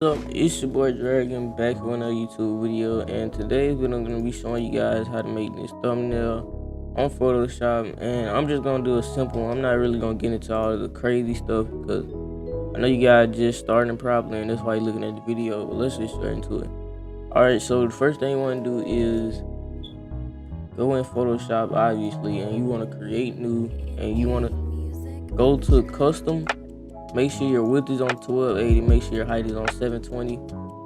What's up? It's your boy Dragon back with another YouTube video, and today we're gonna be showing you guys how to make this thumbnail on Photoshop. And I'm just gonna do a simple one. I'm not really gonna get into all of the crazy stuff because I know you guys just starting probably, and that's why you're looking at the video. But let's get straight into it. Alright, so the first thing you want to do is go in Photoshop, obviously, and you want to create new, and you want to go to custom. Make sure your width is on 1280, make sure your height is on 720,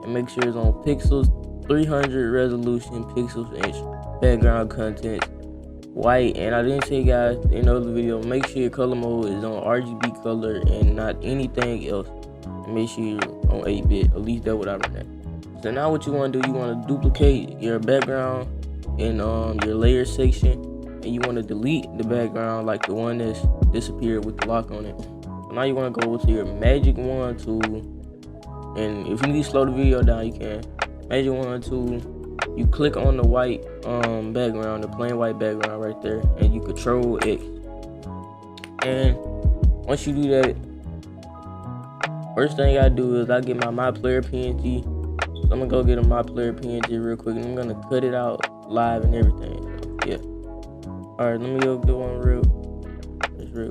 and make sure it's on pixels 300 resolution, pixels per inch, background content white. And I didn't say, guys, in the other video, make sure your color mode is on RGB color and not anything else. And make sure you're on 8-bit, at least that's what I run at. So now what you want to do, you want to duplicate your background in your layer section, and you want to delete the background like the one that's disappeared with the lock on it. Now you want to go to your magic wand tool, and if you need to slow the video down, you can. Magic wand tool, you click on the white background, the plain white background right there, and you control X. And once you do that, first thing I do is I get my player PNG. So I'm gonna go get a MyPlayer PNG real quick, and I'm gonna cut it out live and everything. So, yeah. All right, let me go get one real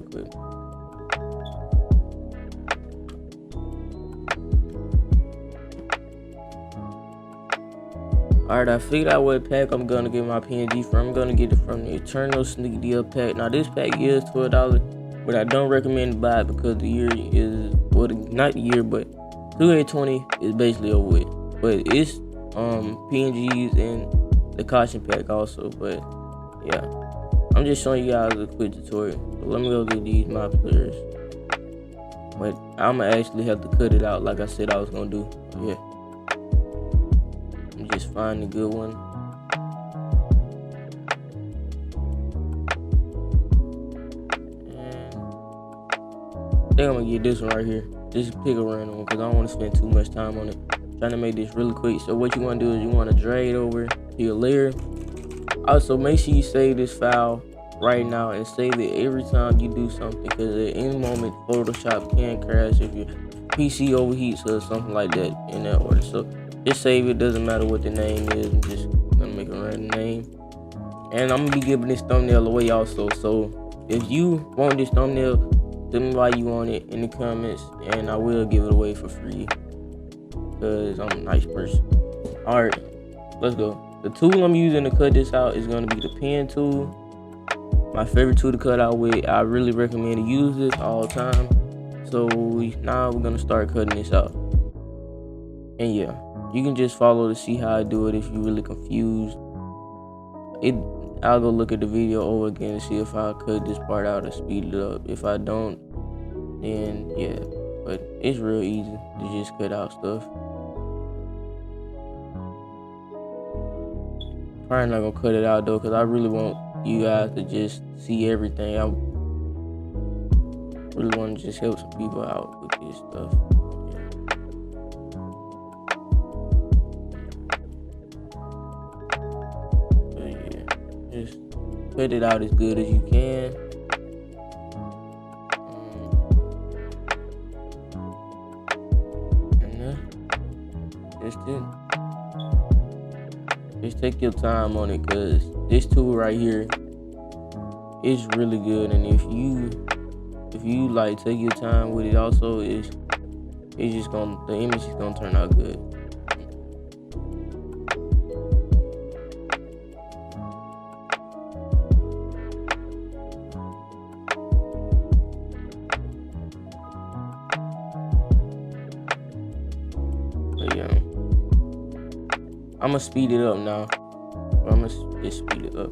quick. Alright, I figured out what pack I'm gonna get my PNG from. I'm gonna get it from the Eternal Sneak Deal pack. Now this pack is $12, but I don't recommend to buy it because the year is, well, not the year, but 2K20 is basically over with. But it's PNGs and the caution pack also. But yeah, I'm just showing you guys a quick tutorial. So let me go get these my players. But I'm gonna actually have to cut it out like I said I was gonna do. Yeah. Just find a good one. And I think I'm gonna get this one right here. Just pick a random one because I don't want to spend too much time on it. Trying to make this really quick. So what you want to do is you want to drag it over to your layer. Also, make sure you save this file right now and save it every time you do something, because at any moment Photoshop can crash if your PC overheats or something like that in that order. So just save it, doesn't matter what the name is. I'm just gonna make a random name. And I'm gonna be giving this thumbnail away also. So if you want this thumbnail, tell me why you want it in the comments, and I will give it away for free because I'm a nice person. Alright, let's go. The tool I'm using to cut this out is gonna be the pen tool. My favorite tool to cut out with. I really recommend to use this all the time. So now we're gonna start cutting this out. And yeah, you can just follow to see how I do it if you're really confused. I'll go look at the video over again to see if I cut this part out or speed it up. If I don't, then yeah. But it's real easy to just cut out stuff. Probably not gonna cut it out though, because I really want you guys to just see everything. I really want to just help some people out with this stuff. Just cut it out as good as you can. And that's it. Just take your time on it, because this tool right here is really good. And if you like take your time with it also, it's just gonna, the image is gonna turn out good. Yeah, I'm gonna speed it up now. I'm gonna just speed it up.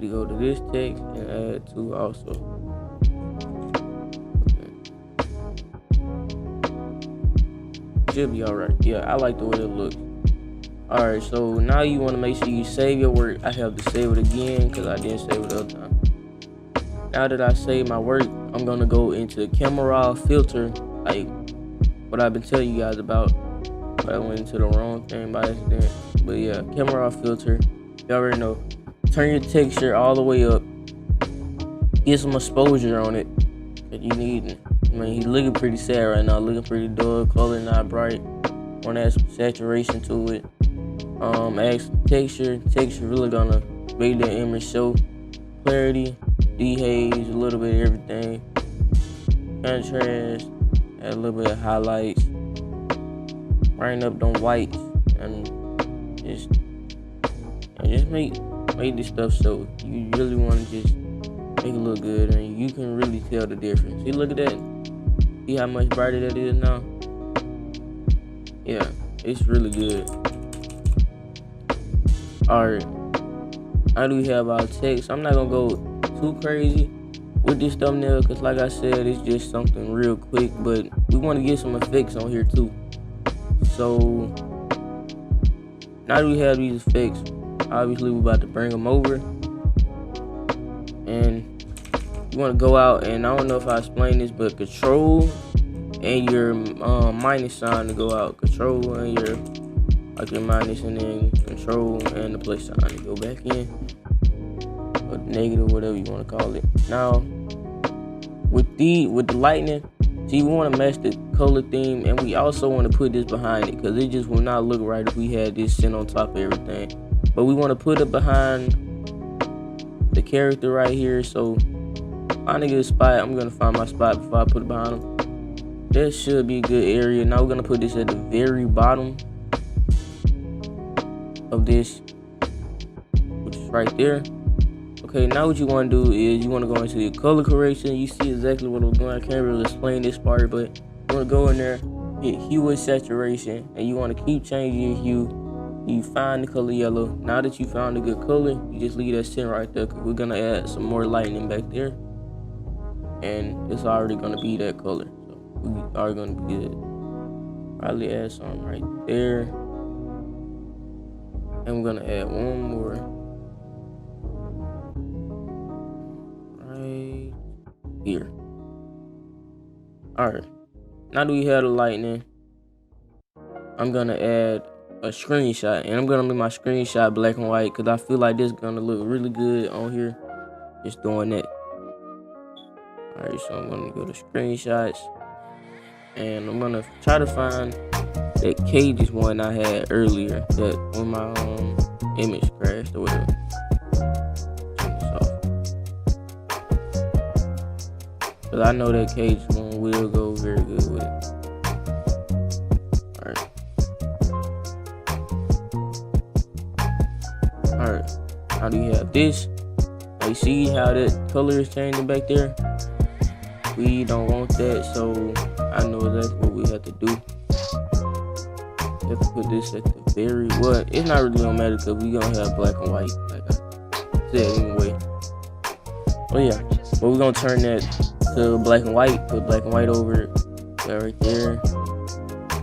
need to go to this text and add to also. Should be alright. Yeah, I like the way it looks. Alright, so now you want to make sure you save your work. I have to save it again because I didn't save it the other time. Now that I saved my work, I'm gonna go into camera filter, like what I've been telling you guys about. But I went into the wrong thing by accident. But yeah, camera filter. You already know. Turn your texture all the way up. Get some exposure on it that you need. I mean, he's looking pretty sad right now. Looking pretty dull. Color not bright. Want to add some saturation to it. Add some texture. Texture really gonna make the image show clarity, dehaze, a little bit of everything. Contrast. Add a little bit of highlights. Brighten up them whites and just make this stuff so you really want to just make it look good, and you can really tell the difference. See, look at that. See how much brighter that is now? Yeah, it's really good. Alright, now do we have our text? I'm not gonna go too crazy with this thumbnail because, like I said, it's just something real quick, but we want to get some effects on here too. So now that we have these effects, obviously we're about to bring them over, and you want to go out, and I don't know if I explained this, but control and your minus sign to go out. Control and your minus, and then control and the plus sign to go back in, or negative, whatever you want to call it. Now with the lightning, see, we want to match the color theme, and we also want to put this behind it because it just will not look right if we had this sitting on top of everything. But we want to put it behind the character right here. So find a good spot. I'm gonna find my spot before I put it behind him. That should be a good area. Now we're gonna put this at the very bottom of this, which is right there. Okay, now what you want to do is you want to go into your color correction. You see exactly what I'm doing. I can't really explain this part, but you want to go in there, hit hue and saturation, and you want to keep changing your hue. You find the color yellow. Now that you found a good color, you just leave that sitting right there, because we're going to add some more lightning back there, and it's already going to be that color. So we are going to be good. Probably add some right there, and we're going to add one more here. Alright, now that we have the lightning, I'm gonna add a screenshot, and I'm gonna make my screenshot black and white because I feel like this is gonna look really good on here just doing that. Alright, so I'm gonna go to screenshots, and I'm gonna try to find that cages one I had earlier, that when my image crashed or whatever. But I know that cage one will go very good with it. Alright. Now do you have this? Now you see how that color is changing back there? We don't want that, so I know that's what we have to do. We have to put this at the very, well, it's not really gonna matter because we're gonna have black and white, like I said anyway. Oh yeah, but we're gonna turn that to black and white, put black and white over it, right there,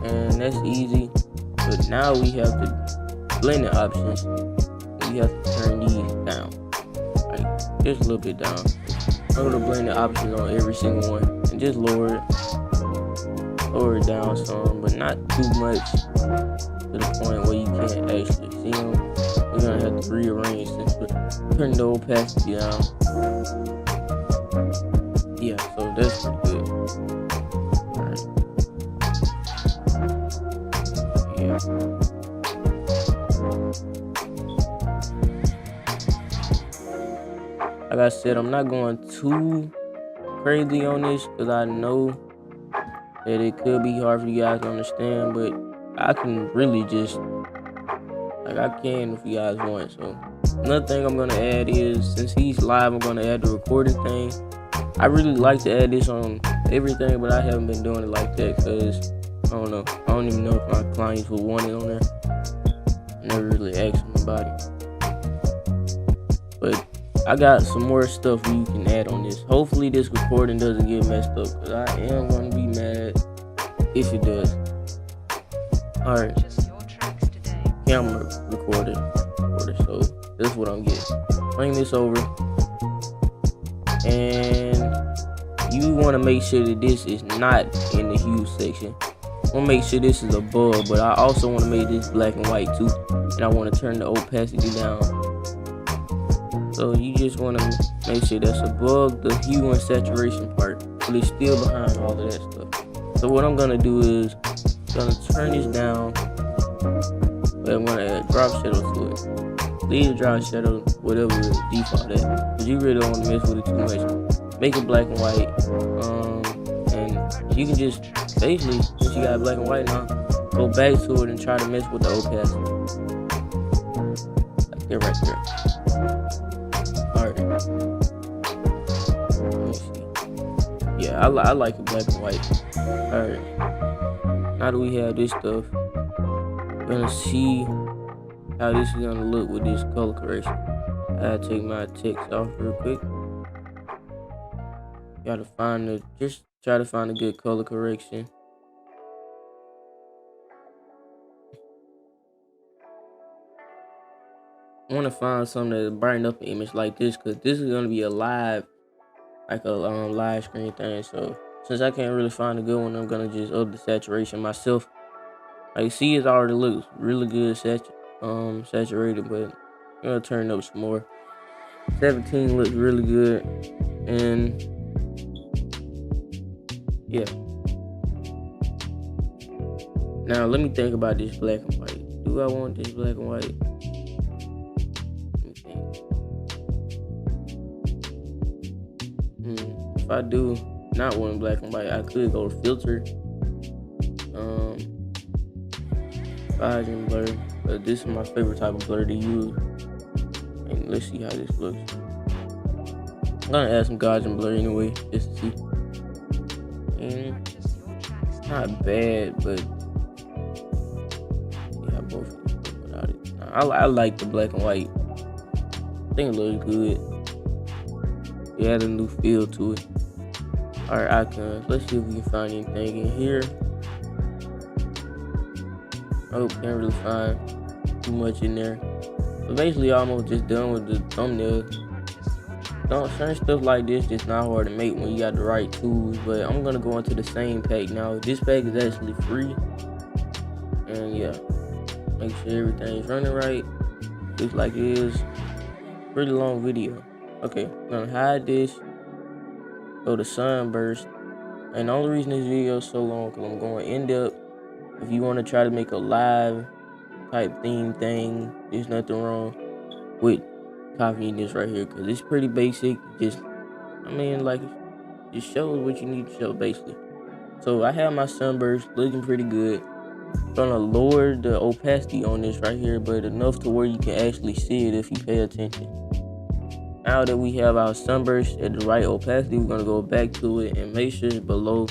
and that's easy. But now we have the blending options. We have to turn these down, like just a little bit down. Go to blending options on every single one, and just lower it down some, but not too much to the point where you can't actually see them. We're gonna have to rearrange since we're turning the opacity down. Yeah, so that's pretty good. Alright. Yeah. Like I said, I'm not going too crazy on this because I know that it could be hard for you guys to understand, but I can really just, like, I can if you guys want. So another thing I'm gonna add is, since he's live, I'm gonna add the recording thing. I really like to add this on everything, but I haven't been doing it like that because I don't know. I don't even know if my clients will want it on there. I never really asked them about it. But I got some more stuff you can add on this. Hopefully this recording doesn't get messed up, because I am going to be mad if it does. Alright. Camera recorder. So this is what I'm getting. Bring this over. And you want to make sure that this is not in the hue section. I want to make sure this is above, but I also want to make this black and white too. And I want to turn the opacity down. So you just want to make sure that's above the hue and saturation part, but it's still behind all of that stuff. So what I'm going to do is I'm going to turn this down, but I'm going to add drop shadow to it. Leave the drop shadow, whatever the default at, because you really don't want to mess with it too much. Make it black and white, and you can just, basically, since you got black and white now, go back to it and try to mess with the opacity. Like that right there. Alright. Let me see. Yeah, I like it black and white. Alright. Now that we have this stuff, we're gonna see how this is gonna look with this color correction. I gotta take my text off real quick. Gotta find just try to find a good color correction. I want to find something that brighten up an image like this, because this is going to be a live, like a live screen thing. So since I can't really find a good one, I'm going to just up the saturation myself. Like, see, it already looks really good saturated, but I'm going to turn it up some more. 17 looks really good. And yeah. Now let me think about this black and white. Do I want this black and white? If I do not want black and white, I could go to filter, Gaussian blur, but this is my favorite type of blur to use. And let's see how this looks. I'm gonna add some Gaussian blur anyway, just to see. And it's not bad, but yeah, both without it. I like the black and white. I think it looks good. It add a new feel to it. Alright, icons. Let's see if we can find anything in here. Oh, can't really find too much in there. So basically, almost just done with the thumbnail. Certain stuff like this just not hard to make when you got the right tools. But I'm gonna go into the same pack now. This pack is actually free, and yeah, make sure everything's running right, just like it is. Pretty long video. Okay, I'm gonna hide this. Go to sunburst, and the only reason this video is so long because I'm going in depth. If you want to try to make a live type theme thing, there's nothing wrong with copying this right here, because it's pretty basic. Just, I mean, like, just shows what you need to show basically. So I have my sunburst looking pretty good. I'm gonna lower the opacity on this right here, but enough to where you can actually see it if you pay attention. Now that we have our sunburst at the right opacity, we're gonna go back to it and make sure it's below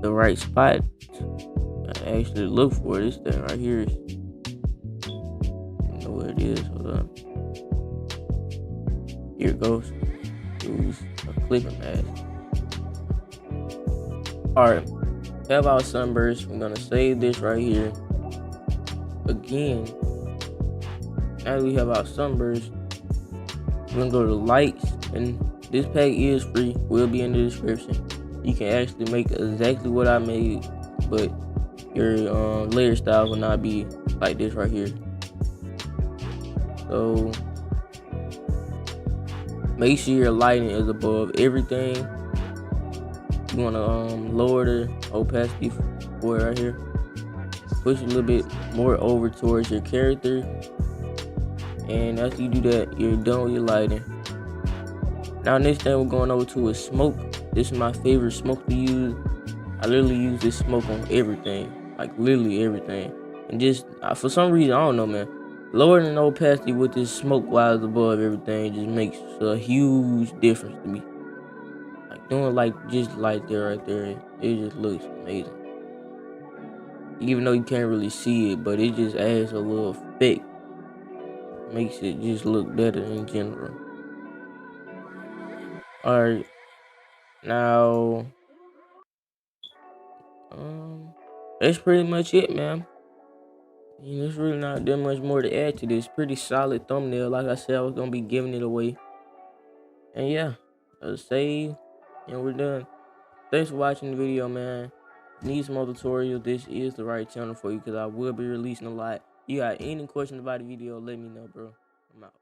the right spot. I actually look for this thing right here. I don't know where it is. Hold on. Here it goes. Use a clipping mask. Alright. Have our sunburst. I'm gonna save this right here. Again. Now that we have our sunburst, we're gonna go to lights, and this pack is free, will be in the description. You can actually make exactly what I made, but your layer style will not be like this right here. So make sure your lighting is above everything. You want to lower the opacity for it right here. Push a little bit more over towards your character. And after you do that, you're done with your lighting. Now next thing we're going over to is smoke. This is my favorite smoke to use. I literally use this smoke on everything, like literally everything. And just for some reason, I don't know, man, lowering the opacity with this smoke wise above everything just makes a huge difference to me. Like doing like just like there right there, it just looks amazing. Even though you can't really see it, but it just adds a little effect. Makes it just look better in general. All right, now that's pretty much it, man. You know, there's really not that much more to add to this. Pretty solid thumbnail. Like I said, I was gonna be giving it away. And yeah, save, and we're done. Thanks for watching the video, man. Need some more tutorials? This is the right channel for you because I will be releasing a lot. You got any questions about the video, let me know, bro. I'm out.